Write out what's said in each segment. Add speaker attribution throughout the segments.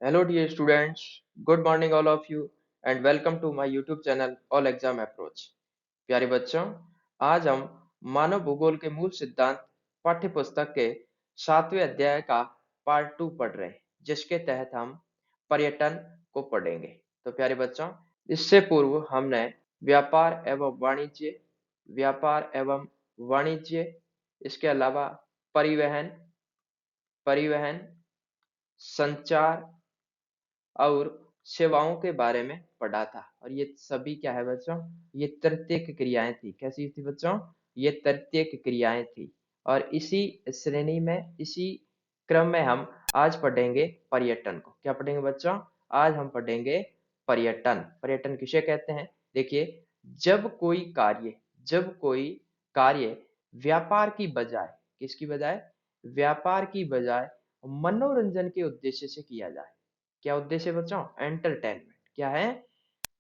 Speaker 1: Hello, dear students. Good morning, all of you, and welcome to my YouTube channel All Exam Approach. प्यारे बच्चों, आज हम मानव भूगोल के मूल सिद्धांत पाठ्य पुस्तक के 7वें अध्याय का पार्ट 2 पढ़ रहे हैं, जिसके तहत हम पर्यटन को पढ़ेंगे। तो प्यारे बच्चों, इससे पूर्व हमने व्यापार एवं वाणिज्य, व्यापार एवं वाणिज्य, इसके अलावा परिवहन, परिवहन, संचार और सेवाओं के बारे में पढ़ा था। और ये सभी क्या है बच्चों, ये तृतीयक क्रियाएं थी। कैसी थी बच्चों? ये तृतीयक क्रियाएं थी। और इसी श्रेणी में, इसी क्रम में हम आज पढ़ेंगे पर्यटन को। क्या पढ़ेंगे बच्चों? आज हम पढ़ेंगे पर्यटन। पर्यटन किसे कहते हैं? देखिए, जब कोई कार्य व्यापार की बजाय, किसकी बजाय? व्यापार की बजाय मनोरंजन के उद्देश्य से किया जाए। क्या उद्देश्य बच्चों? एंटरटेनमेंट। क्या है?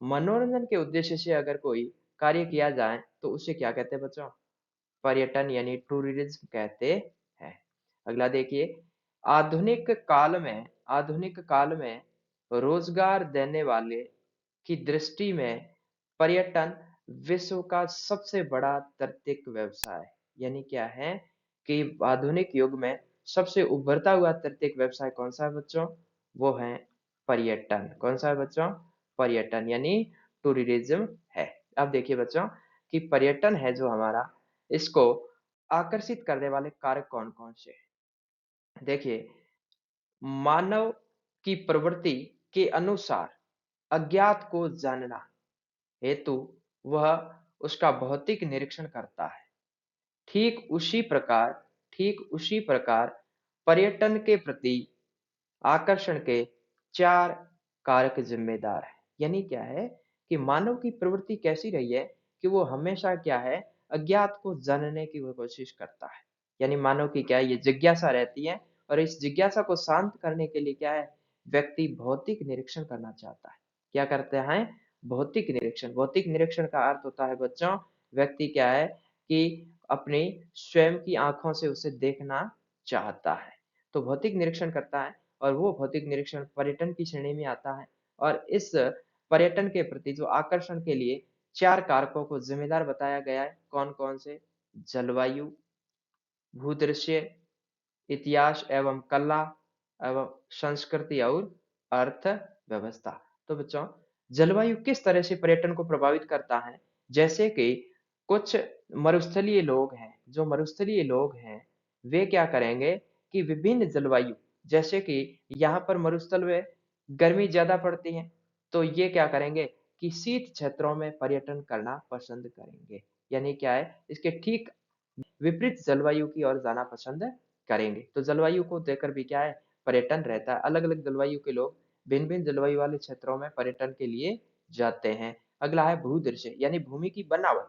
Speaker 1: मनोरंजन के उद्देश्य से अगर कोई कार्य किया जाए तो उसे क्या कहते हैं बच्चों? पर्यटन यानी टूरिज्म कहते हैं। अगला देखिए, आधुनिक काल में रोजगार देने वाले की दृष्टि में पर्यटन विश्व का सबसे बड़ा तृतीयक व्यवसाय है। यानी क्या है कि आधुनिक युग में सबसे उभरता हुआ तृतीयक व्यवसाय कौन सा है बच्चों? वो है पर्यटन। कौन सा है बच्चों? पर्यटन यानी टूरिज्म है। अब देखिए बच्चों कि पर्यटन है जो हमारा, इसको आकर्षित करने वाले कारक कौन कौन से हैं? देखिए, मानव की प्रवृत्ति के अनुसार अज्ञात को जानना हेतु वह उसका भौतिक निरीक्षण करता है। ठीक उसी प्रकार ठीक उसी प्रकार पर्यटन के प्रति आकर्षण के 4 कारक जिम्मेदार हैं। यानी क्या है कि मानव की प्रवृत्ति कैसी रही है कि वो हमेशा क्या है, अज्ञात को जानने की वो कोशिश करता है। यानी मानव की क्या है, ये जिज्ञासा रहती है। और इस जिज्ञासा को शांत करने के लिए क्या है, व्यक्ति भौतिक निरीक्षण करना चाहता है। क्या करते हैं? भौतिक निरीक्षण। भौतिक निरीक्षण का अर्थ होता है बच्चों, व्यक्ति क्या है कि अपनी स्वयं की आंखों से उसे देखना चाहता है, तो भौतिक निरीक्षण करता है। और वो भौतिक निरीक्षण पर्यटन की श्रेणी में आता है। और इस पर्यटन के प्रति जो आकर्षण के लिए 4 कारकों को जिम्मेदार बताया गया है। कौन-कौन से? जलवायु, भूदृश्य, इतिहास एवं कला एवं संस्कृति और अर्थव्यवस्था। तो बच्चों, जलवायु किस तरह से पर्यटन को प्रभावित करता है? जैसे कि कुछ मरुस्थलीय लोग हैं, वे क्या करेंगे कि विभिन्न जलवायु, जैसे कि यहाँ पर मरुस्थल में गर्मी ज़्यादा पड़ती है, तो ये क्या करेंगे कि शीत क्षेत्रों में पर्यटन करना पसंद करेंगे। यानी क्या है, इसके ठीक विपरीत जलवायु की ओर जाना पसंद करेंगे। तो जलवायु को देखकर भी क्या है, पर्यटन रहता है। अलग-अलग जलवायु के लोग भिन्न-भिन्न जलवायु वाले क्षेत्रों में पर्यटन के लिए जाते हैं। अगला है भूदृश्य यानी भूमि की बनावट।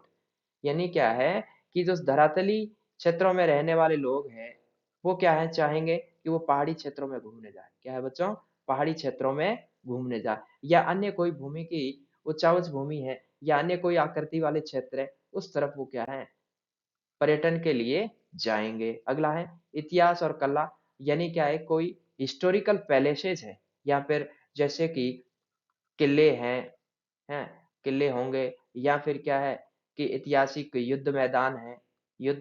Speaker 1: यानी क्या है कि जो धरातली क्षेत्रों में रहने वाले लोग हैं, वो क्या है, चाहेंगे कि वो पहाड़ी क्षेत्रों में घूमने जाएँ। क्या है बच्चों? पहाड़ी क्षेत्रों में घूमने जाएँ या अन्य कोई भूमि की उच्च भूमि है या अन्य कोई आकृति वाले क्षेत्र है, उस तरफ वो क्या है, पर्यटन के लिए जाएँगे। अगला है इतिहास और कला। यानी क्या है, कोई हिस्टोरिकल पैलेसेस है या फिर जैसे कि किले हैं? किले होंगे या फिर क्या है कि ऐतिहासिक युद्ध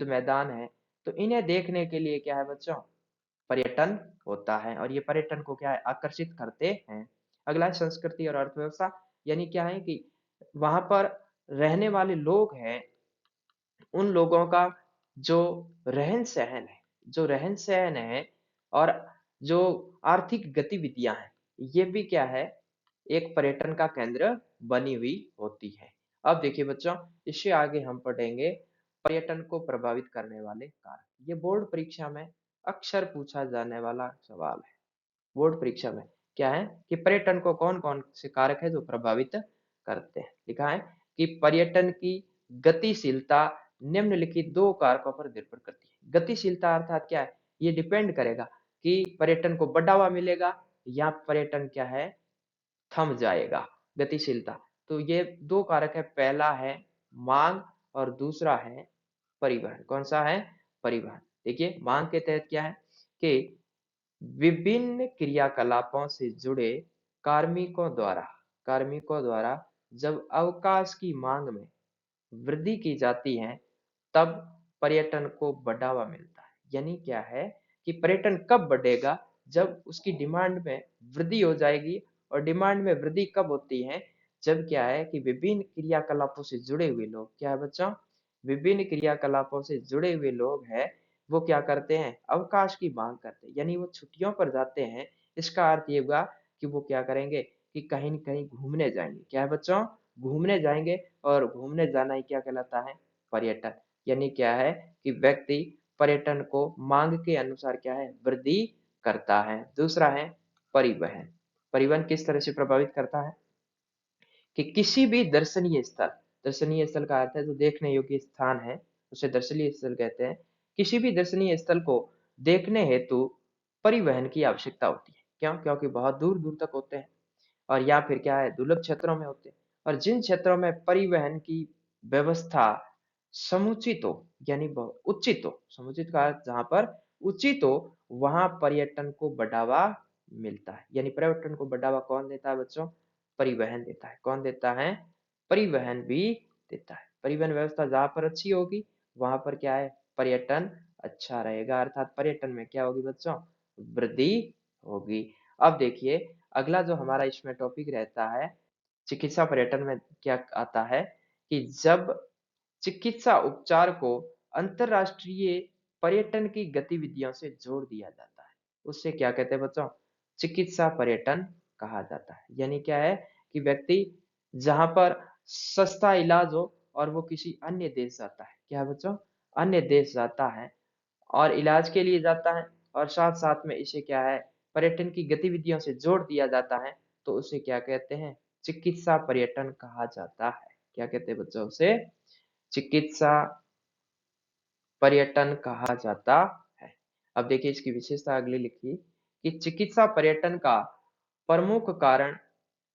Speaker 1: मैदान है, तो इन्हें देखने के लिए क्या है बच्चों, पर्यटन होता है। और ये पर्यटन को क्या है, आकर्षित करते हैं। अगला है संस्कृति और अर्थव्यवस्था। यानी क्या है कि वहाँ पर रहने वाले लोग हैं, उन लोगों का जो रहन-सहन है और जो आर्थिक गतिविधियाँ हैं, ये भी क्या है, एक पर्यटन का केंद्र बनी हुई होती है। अब देखिए बच्चों, इससे आगे हम पढ़ेंगे पर्यटन को प्रभावित करने वाले कारक। ये बोर्ड परीक्षा में अक्सर पूछा जाने वाला सवाल है। बोर्ड परीक्षा में क्या है कि पर्यटन को कौन-कौन से कारक है जो प्रभावित करते हैं। लिखा है कि पर्यटन की गतिशीलता निम्नलिखित 2 कारकों पर निर्भर करती है। गतिशीलता अर्थात क्या है? ये डिपेंड करेगा कि पर्यटन को बढ़ावा मिलेगा या पर्यटन क्या है, थम जाएगा। गतिशीलता। तो ये 2 कारक है, पहला है माँग और दूसरा है परिवहन। कौन-सा है? परिवहन। देखिए, माँग के तहत क्या है कि विभिन्न क्रियाकलापों से जुड़े कार्मिकों द्वारा जब अवकाश की मांग में वृद्धि की जाती है, तब पर्यटन को बढ़ावा मिलता है। यानी क्या है कि पर्यटन कब बढ़ेगा? जब उसकी डिमांड में वृद्धि हो जाएगी। और डिमांड में वृद्धि कब होती है? जब क्या है कि विभिन्न क्रियाकलापों से जुड़े हुए लोग, क्या है बच्चों? विभिन्न क्रियाकलापों से जुड़े हुए लोग हैं, वो क्या करते हैं? अवकाश की मांग करते हैं, यानी वो छुट्टियों पर जाते हैं। इसका अर्थ ये हुआ कि वो क्या करेंगे कि कहीं न कहीं घूमने जाएँगे। क्या है बच्चों? घूमने जाएँगे। और घूमने जाना ही क्या कहलाता है? पर्यटन। यानी क्या है कि व्यक्ति पर्यटन को मांग के अनुसार क्या है? वृद्धि करता है। दूसरा है परिवहन। परिवहन किस तरह से प्रभावित करता है? कि किसी भी दर्शनीय स्थल का अर्थ है जो देखने योग्य स्थान है, उसे दर्शनीय स्थल कहते हैं। किसी भी दर्शनीय स्थल को देखने हेतु परिवहन की आवश्यकता होती है। क्यों? क्योंकि बहुत दूर-दूर तक होते हैं। और या फिर क्या है, दुर्लभ क्षेत्रों में होते हैं। और जिन क्षेत्रों में परिवहन की व्यवस्था समुचित हो, यानी उचित हो, समुचित का अर्थ जहाँ पर उचित हो, वहाँ पर्यटन को बढ़ावा मिलता है। यानी पर्यटन को बढ़ावा कौन देता है बच्चों? परिवहन देता है। कौन देता है? परिवहन भी देता है। परिवहन व्यवस्था जहाँ पर अच्छी होगी, वहाँ पर क्या है? पर्यटन अच्छा रहेगा, अर्थात पर्यटन में क्या होगी बच्चों? वृद्धि होगी। अब देखिए, अगला जो हमारा इसमें टॉपिक रहता है, चिकित्सा पर्यटन में क्या आता है कि जब चिकित्सा उपचार को अंतरराष्ट्रीय पर्यटन की गतिविधियों से जोड़ दिया जाता है, उससे क्या कहते हैं बच्चों? चिकित्सा पर्यटन कहा जाता है। यानी क्या है कि व्यक्ति जहाँ पर सस्ता इलाज हो और वो किसी अन्य देश जाता है। क्या है बच्चों? अन्य देश जाता है और इलाज के लिए जाता है, और साथ-साथ में इसे क्या है, पर्यटन की गतिविधियों से जोड़ दिया जाता है, तो उसे क्या कहते हैं? चिकित्सा पर्यटन कहा जाता है। क्या कहते हैं बच्चों उसे? चिकित्सा पर्यटन कहा जाता है। अब देखिए इसकी विशेषता अगली लिखी कि चिकित्सा पर्यटन का प्रमुख कारण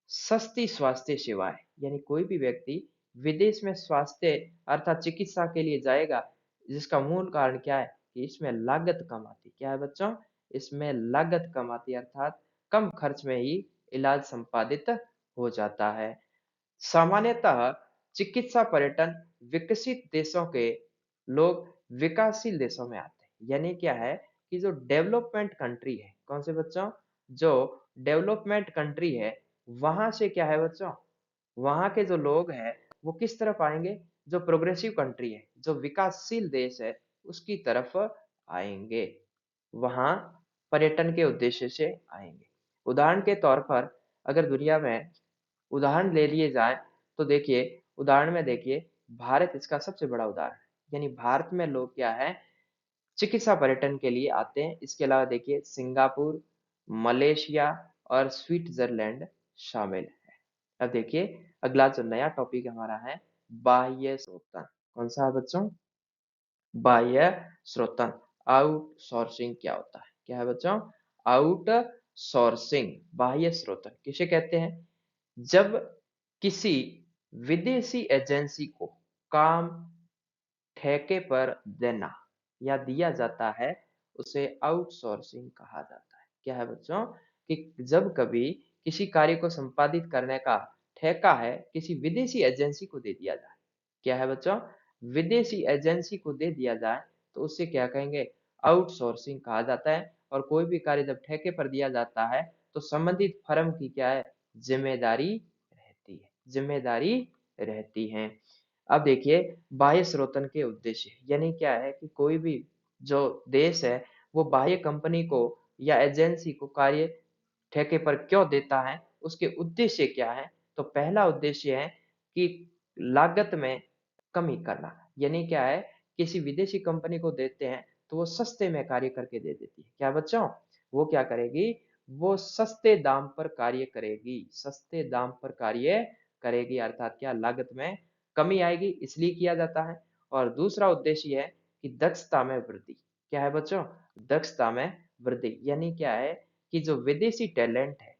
Speaker 1: सस्ती स्वास्थ्य सेवाएँ, यानी कोई भी व्यक्ति विदेश में स्वास्थ्य अर्थात चिकित्सा के लिए जाएगा, जिसका मूल कारण क्या है कि इसमें लागत कम आती है। क्या है बच्चों? इसमें लागत कम आती है, अर्थात कम खर्च में ही इलाज संपादित हो जाता है। सामान्यतः चिकित्सा पर्यटन विकसित देशों के लोग विकासशील देशों में आते हैं। यानी क्या है कि जो डेवलपमेंट कंट्री है, कौन से बच्चों? जो डेवलपमेंट कंट्री है, वहाँ से क्या है बच्चों? वहाँ के जो लोग हैं, वो किस तरफ आएँगे? जो प्रोग्रेसिव कंट्री है, जो विकासशील देश है, उसकी तरफ आएँगे। वहाँ पर्यटन के उद्देश्य से आएँगे। उदाहरण के तौर पर अगर दुनिया में उदाहरण ले लिए जाए, तो देखिए, उदाहरण में देखिए, भारत इसका सबसे बड़ा उदाहरण है। यानी भारत में लोग क्या है, चिकित्सा पर्यटन के लिए आते हैं। इसके अलावा देखिए सिंगापुर, मलेशिया और स्विट्जरलैंड शामिल है। अब देखिए, अगला जो नया टॉपिक हमारा है, बाह्य स्रोतन। कौन सा है बच्चों? बाह्य स्रोतन। आउटसोर्सिंग क्या होता है? क्या है बच्चों? आउटसोर्सिंग, बाह्य स्रोतन किसे कहते हैं? जब किसी विदेशी एजेंसी को काम ठेके पर देना या दिया जाता है, उसे आउटसोर्सिंग कहा जाता है। क्या है बच्चों? कि जब कभी किसी कार्य को संपादित करने का ठेका है, किसी विदेशी एजेंसी को दे दिया जाए। क्या है बच्चों? विदेशी एजेंसी को दे दिया जाए, तो उसे क्या कहेंगे? आउटसोर्सिंग कहा जाता है। और कोई भी कार्य जब ठेके पर दिया जाता है, तो संबंधित फर्म की क्या है? ज़िम्मेदारी रहती है, ज़िम्मेदारी रहती है। अब देखिए, बाह्य स्रोतन के उद्देश्य, यानी क्या है कि कोई भी जो देश है, वो बाह्य कंपनी को या एजेंसी को कार्य ठेके पर क्यों देता है, उसके उद्देश्य क्या है? तो पहला उद्देश्य है कि लागत में कमी करना। यानी क्या है, किसी विदेशी कंपनी को देते हैं, तो वो सस्ते में कार्य करके दे देती है। क्या बच्चों? वो क्या करेगी? वो सस्ते दाम पर कार्य करेगी, सस्ते दाम पर कार्य करेगी, अर्थात क्या? लागत में कमी आएगी, इसलिए किया जाता है। और दूसरा उद्देश्य है कि दक्षता में वृद्धि। क्या है बच्चों? दक्षता में वृद्धि, यानी क्या है कि जो विदेशी टैलेंट है,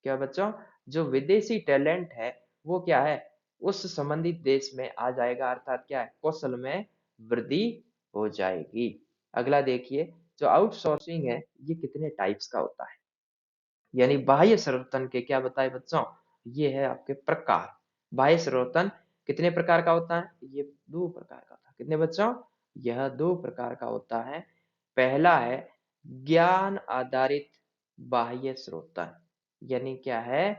Speaker 1: क्या बच्चों? जो विदेशी टैलेंट है, वो क्या है? उस संबंधित देश में आ जाएगा, अर्थात क्या है? कौशल में वृद्धि हो जाएगी। अगला देखिए, जो आउटसोर्सिंग है ये कितने टाइप्स का होता है, यानी बाह्य स्रोतन के क्या बताए बच्चों, ये है आपके प्रकार। बाह्य स्रोतन कितने प्रकार का होता है, ये दो प्रकार का होता है। कितने बच्चों, यह दो प्रकार का होता है। पहला है ज्ञान आधारित बाह्य स्रोतन, यानी क्या है,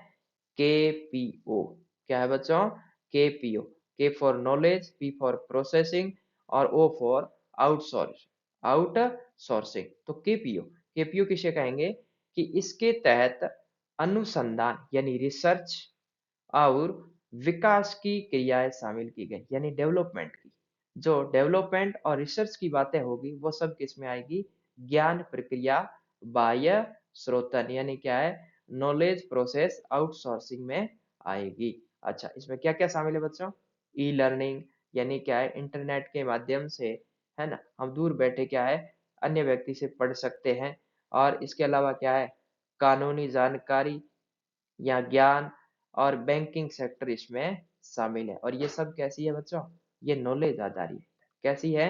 Speaker 1: केपीओ। क्या है बच्चों, केपीओ। के for knowledge, P for processing और ओ फॉर आउटसोर्स, आउटसोर्सिंग। तो केपीओ, केपीओ किसे कहेंगे कि इसके तहत अनुसंधान यानी रिसर्च और विकास की क्रियाएं शामिल की गई, यानी डेवलपमेंट की। जो डेवलपमेंट और रिसर्च की बातें होगी वो सब किसमें आएगी, ज्ञान प्रक्रिया बाह्य स्रोतन, यानी क्या है, नॉलेज प्रोसेस आउटसोर्सिंग में आएगी। अच्छा, इसमें क्या क्या शामिल है बच्चों, ई लर्निंग, यानी क्या है, इंटरनेट के माध्यम से, है ना, हम दूर बैठे क्या है, अन्य व्यक्ति से पढ़ सकते हैं। और इसके अलावा क्या है, कानूनी जानकारी या ज्ञान और बैंकिंग सेक्टर इसमें शामिल है। और ये सब कैसी है बच्चों, ये नॉलेज आधारित है। कैसी है,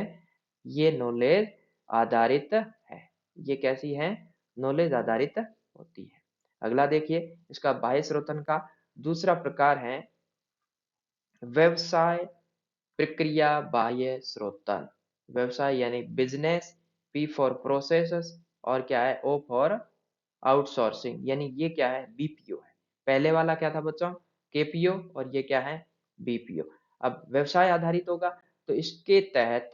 Speaker 1: ये नॉलेज आधारित है। ये कैसी है, नॉलेज आधारित होती है। अगला देखिए, इसका बाह्य स्रोतन का दूसरा प्रकार है व्यवसाय प्रक्रिया बाह्य स्रोतन। व्यवसाय यानी बिजनेस, पी फॉर प्रोसेस और क्या है, ओ फॉर आउटसोर्सिंग, यानी ये क्या है, बीपीओ है। पहले वाला क्या था बच्चों, केपीओ, और ये क्या है, बीपीओ। अब व्यवसाय आधारित होगा तो इसके तहत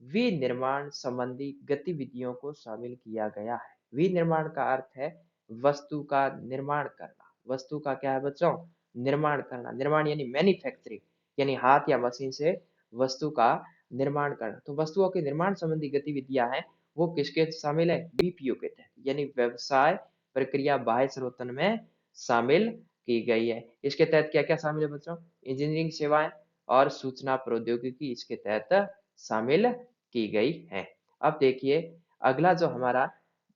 Speaker 1: विनिर्माण संबंधी गतिविधियों को शामिल किया गया है। विनिर्माण का अर्थ है वस्तु का निर्माण करना। वस्तु का क्या है बच्चों, निर्माण करना। निर्माण यानी मैन्युफैक्चरिंग, यानी हाथ या मशीन से वस्तु का निर्माण करना। तो वस्तुओं के निर्माण संबंधी गतिविधियां हैं वो किसके शामिल है, बीपीओ के तहत, यानी व्यवसाय प्रक्रिया बाह्य स्रोतन में शामिल की गई है। इसके तहत क्या क्या शामिल है बच्चों, इंजीनियरिंग सेवाएं और सूचना प्रौद्योगिकी इसके तहत शामिल की गई है। अब देखिए, अगला जो हमारा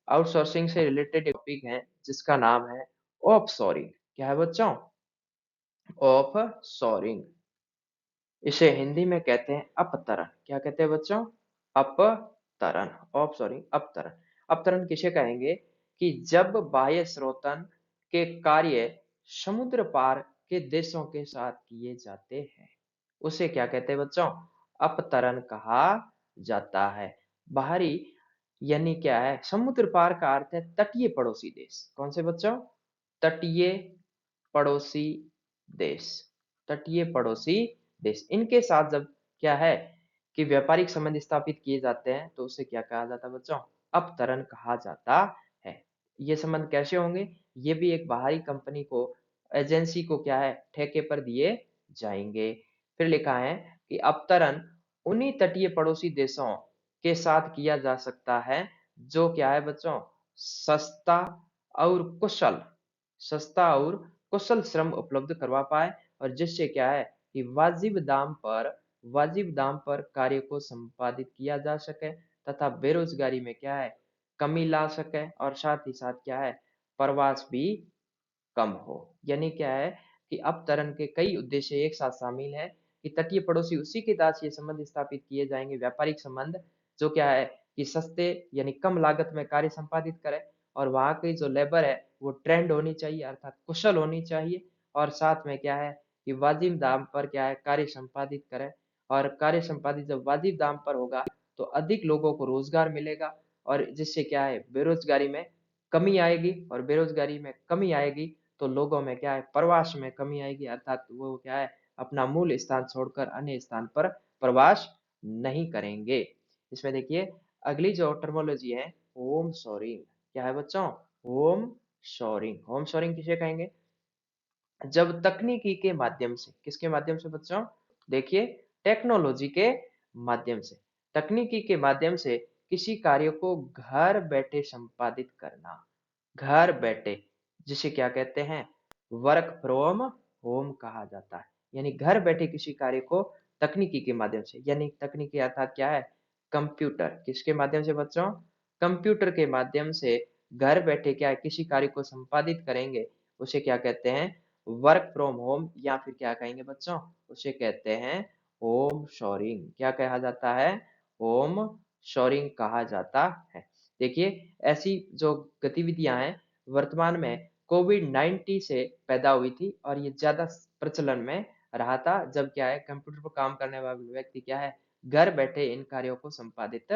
Speaker 1: आउटसोर्सिंग से रिलेटेड टॉपिक है जिसका नाम है ऑफशोरिंग। क्या है बच्चों, ऑफशोरिंग। इसे हिंदी में कहते हैं अपतरण। क्या कहते हैं बच्चों, अपतरण। ऑफशोरिंग, अपतरण। अपतरण किसे कहेंगे कि जब बाह्य स्रोतन के कार्य समुद्र पार के देशों के साथ किए जाते हैं, उसे क्या कहते हैं बच्चों, अपतरण कहा जाता है। बाहरी यानी क्या है, समुद्र पार का अर्थ है तटीय पड़ोसी देश। कौन से बच्चों, तटीय पड़ोसी देश। तटीय पड़ोसी देश, इनके साथ जब क्या है कि व्यापारिक संबंध स्थापित किए जाते हैं तो उसे क्या कहा जाता है बच्चों, अपतरण कहा जाता है। ये संबंध कैसे होंगे, ये भी एक बाहरी कंपनी को, एजेंसी को क्या है, ठेके पर दिए जाएंगे। फिर लिखा है कि अपतरण उन्हीं तटीय पड़ोसी देशों के साथ किया जा सकता है जो क्या है बच्चों, सस्ता और कुशल, सस्ता और कुशल श्रम उपलब्ध करवा पाए, और जिससे क्या है कि वाजिब दाम पर कार्य को संपादित किया जा सके तथा बेरोजगारी में क्या है, कमी ला सके, और साथ ही साथ क्या है, प्रवास भी कम हो। यानी क्या है कि अपतरण के कई उद्देश्य एक साथ शामिल है कि तटीय पड़ोसी उसी के साथ ये संबंध स्थापित किए जाएंगे, व्यापारिक संबंध, जो क्या है कि सस्ते यानी कम लागत में कार्य संपादित करे, और वहां की जो लेबर है वो ट्रेंड होनी चाहिए अर्थात कुशल होनी चाहिए, और साथ में क्या है कि वाजिब दाम पर क्या है, कार्य संपादित करे। और कार्य संपादित जब वाजिब दाम पर होगा तो अधिक लोगों को रोजगार मिलेगा, और जिससे क्या है, बेरोजगारी में कमी आएगी, और बेरोजगारी में कमी आएगी तो लोगों में क्या है, प्रवास में कमी आएगी, अर्थात वो क्या है, अपना मूल स्थान छोड़कर अन्य स्थान पर प्रवास नहीं करेंगे। इसमें देखिए, अगली जो टर्मोलॉजी है होम शोरिंग। क्या है बच्चों, होम शोरिंग। होम शोरिंग किसे कहेंगे, जब तकनीकी के माध्यम से, किसके माध्यम से बच्चों, देखिए, टेक्नोलॉजी के माध्यम से, तकनीकी के माध्यम से किसी कार्य को घर बैठे संपादित करना। घर बैठे, जिसे क्या कहते हैं, वर्क फ्रॉम होम कहा जाता है। यानी घर बैठे किसी कार्य को तकनीकी के माध्यम से, यानी तकनीकी अर्थात क्या है, कंप्यूटर। किसके माध्यम से बच्चों, कंप्यूटर के माध्यम से घर बैठे क्या है, किसी कार्य को संपादित करेंगे, उसे क्या कहते हैं, वर्क फ्रॉम होम, या फिर क्या कहेंगे बच्चों, उसे कहते हैं होम शोरिंग। क्या कहा जाता है, होम शोरिंग कहा जाता है। देखिए ऐसी जो गतिविधियां हैं वर्तमान में कोविड-19 से पैदा हुई थी और ये ज़्यादा प्रचलन में रहा था जब क्या है कंप्यूटर पर काम करने वाले व्यक्ति क्या है घर बैठे इन कार्यों को संपादित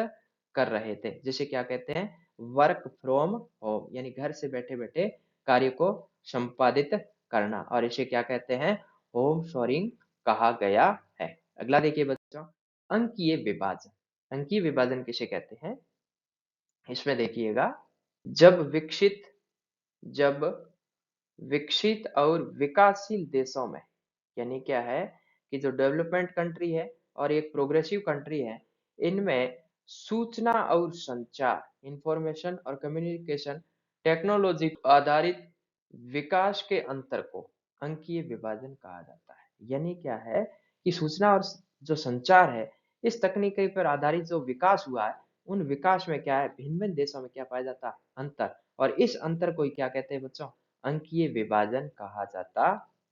Speaker 1: कर रहे थे। जिसे क्या कहते हैं वर्क फ्रॉम होम यानी घर से बैठे-बैठे कार्य को संपादित करना और इसे क्या कहते हैं होम शोरिंग कहा गया है। अगला देखिए बच्चों अंकीय विभाजन। अंकीय विभाजन किसे कहते हैं? इसमें देखिएगा जब विकसित जब विकसित और विकासशील देशों में यानी क्या है कि जो डेवलपमेंट कंट्री है और एक प्रोग्रेसिव कंट्री है इनमें सूचना और संचार इंफॉर्मेशन और कम्युनिकेशन टेक्नोलॉजी आधारित विकास के अंतर को अंकीय विभाजन कहा जाता है। यानी क्या है कि सूचना और जो संचार है इस तकनीकी पर आधारित जो विकास हुआ है उन विकास में क्या है भिन्न भिन्न देशों में क्या पाया जाता है अंतर और इस अंतर को ही क्या कहते हैं बच्चों अंकीय विभाजन कहा जाता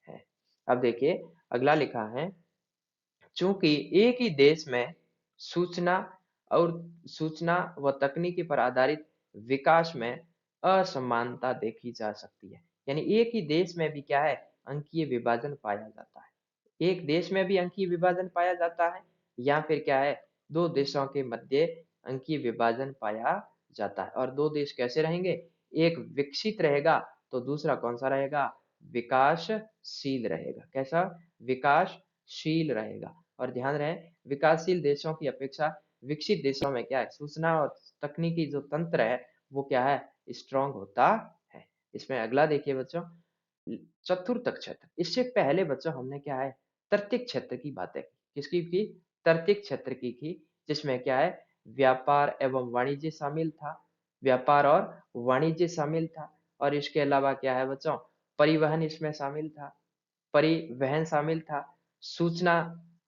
Speaker 1: है। अब देखिए अगला लिखा है चूंकि एक ही देश में सूचना और सूचना व तकनीकी पर आधारित विकास में असमानता देखी जा सकती है। यानी एक ही देश में भी क्या है अंकीय विभाजन पाया जाता है। एक देश में भी अंकीय विभाजन पाया जाता है या फिर क्या है दो देशों के मध्य अंकीय विभाजन पाया जाता है और दो देश कैसे रहेंगे एक विकसित रहेगा तो दूसरा कौन सा रहेगा विकासशील रहेगा। कैसा विकासशील रहेगा और ध्यान रहे विकासशील देशों की अपेक्षा विकसित देशों में क्या है सूचना और तकनीकी जो तंत्र है वो क्या है स्ट्रांग होता है। इसमें अगला देखिए बच्चों चतुर्थ क्षेत्र। इससे पहले बच्चों हमने क्या है तृतीयक क्षेत्र की बातें की। किसकी की तृतीयक क्षेत्र की जिसमें क्या है व्यापार एवं वाणिज्य शामिल था व्यापार और वाणिज्य शामिल था और इसके अलावा क्या है बच्चों परिवहन इसमें शामिल था परिवहन शामिल था सूचना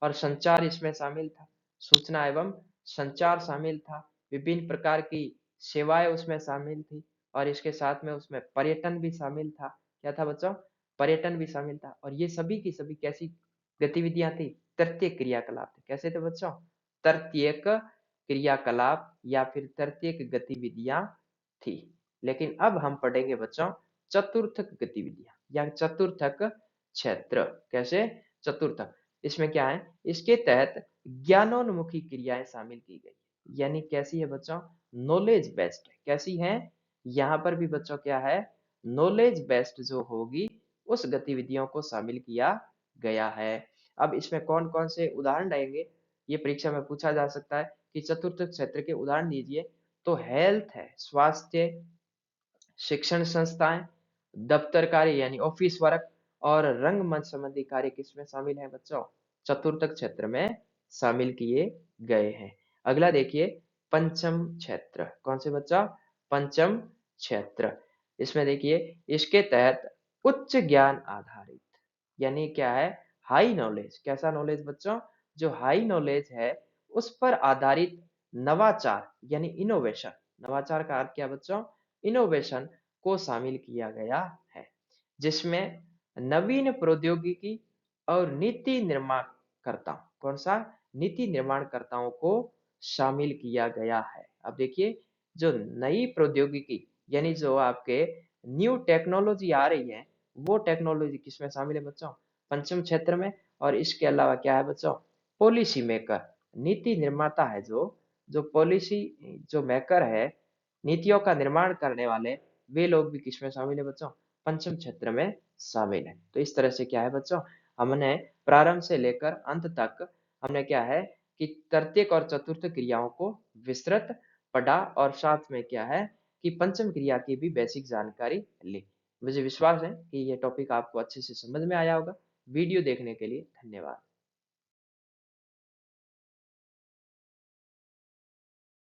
Speaker 1: और संचार इसमें शामिल था सूचना एवं संचार शामिल था विभिन्न प्रकार की सेवाएं उसमें शामिल थी और इसके साथ में उसमें पर्यटन भी शामिल था। क्या था बच्चों पर्यटन भी शामिल था और ये सभी की सभी कैसी गतिविधियां थी तृतीयक क्रियाकलाप थे। कैसे थे बच्चों तृतीयक क्रियाकलाप या फिर तृतीयक गतिविधियां थी। लेकिन अब हम पढ़ेंगे बच्चों चतुर्थक गतिविधियां या चतुर्थक क्षेत्र। कैसे चतुर्थक इसमें क्या है इसके तहत ज्ञानोन्मुखी क्रियाएं शामिल की गई यानी कैसी है बच्चों नॉलेज बेस्ड कैसी है यहाँ पर भी बच्चों क्या है नॉलेज बेस्ड जो होगी उस गतिविधियों को शामिल किया गया है। अब इसमें कौन कौन से उदाहरण रहेंगे ये परीक्षा में पूछा जा सकता है कि चतुर्थ क्षेत्र के उदाहरण दीजिए तो हेल्थ है स्वास्थ्य शिक्षण संस्थाएं दफ्तर कार्य यानी ऑफिस वर्क और रंगमंच संबंधी कार्य किसमें शामिल है बच्चों चतुर्थक क्षेत्र में शामिल किए गए हैं। अगला देखिए पंचम क्षेत्र कौन से बच्चा पंचम क्षेत्र। इसमें देखिए इसके तहत उच्च ज्ञान आधारित यानी क्या है हाई नॉलेज कैसा नॉलेज बच्चों जो हाई नॉलेज है उस पर आधारित नवाचार यानी इनोवेशन नवाचार का अर्थ क्या बच्चों इनोवेशन को शामिल किया गया है जिसमें नवीन प्रौद्योगिकी और नीति निर्माणकर्ताओं कौन सा नीति निर्माणकर्ताओं को शामिल किया गया है। अब देखिए जो नई प्रौद्योगिकी यानी जो आपके न्यू टेक्नोलॉजी आ रही है वो टेक्नोलॉजी किसमें शामिल है बच्चों पंचम क्षेत्र में और इसके अलावा क्या है बच्चों पॉलिसी मेकर नीति निर्माता है जो पॉलिसी जो मेकर है नीतियों का निर्माण करने वाले वे लोग भी किसमें शामिल है बच्चों पंचम क्षेत्र में शामिल है। तो इस तरह से क्या है बच्चों हमने प्रारंभ से लेकर अंत तक हमने क्या है कि तृतीयक और चतुर्थ क्रियाओं को विस्तृत पढ़ा और साथ में क्या है कि पंचम क्रिया की भी बेसिक जानकारी ली। मुझे विश्वास है कि ये टॉपिक आपको अच्छे से समझ में आया होगा। वीडियो देखने के लिए धन्यवाद।